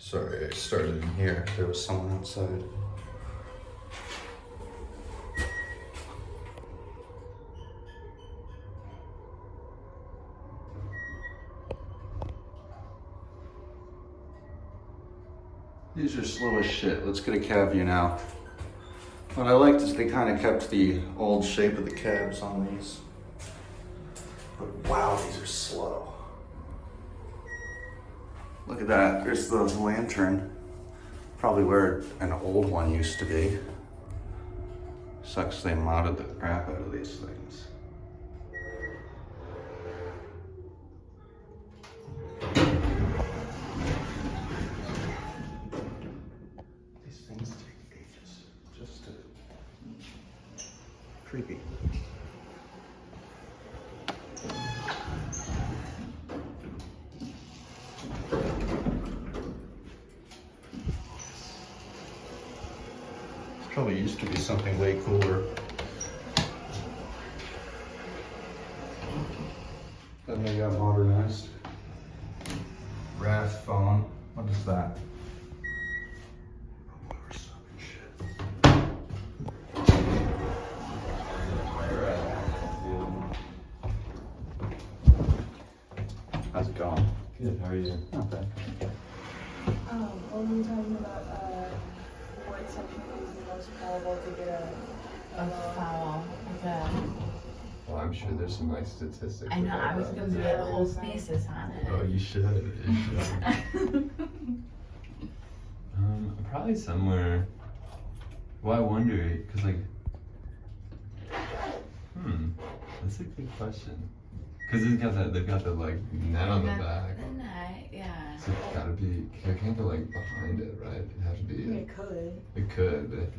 Sorry, I started in here. There was someone outside. These are slow as shit. Let's get a cab view now. What I liked is they kind of kept the old shape of the cabs on these. But wow, these are slow. Look at that, there's the lantern. Probably where an old one used to be. Sucks they modded the crap out of these things. These things take ages just to... Creepy. Probably used to be something way cooler. Then they got modernized. Wrath phone. What is that? How's it going? Good, how are you? Okay. When we were talking about what section is the most probable to get a foul. Yeah. Well, I'm sure there's some like statistics. I know, about I was that. gonna do a whole thesis on it. Oh, you should. You should. Probably somewhere. Well, I wonder, cause like, that's a good question. Cause they've got the like net on the back. The net, yeah. So it's gotta be. It can't go like behind it, right? It has to be. It could. It could, but.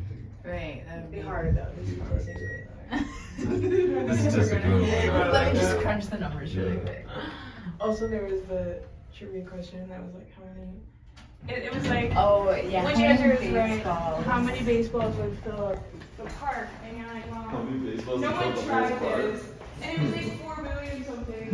Right, that would It'd be be harder though. It'd be hard to- This This is just a good one. Let me just crunch the numbers really quick. Also, there was the trivia question that was like, how many? It was like, Oh, yeah. which answer is right? How many baseballs would fill up the park? And you're like, How well, many baseballs no in one total tried park? this. And it was like 4 million something.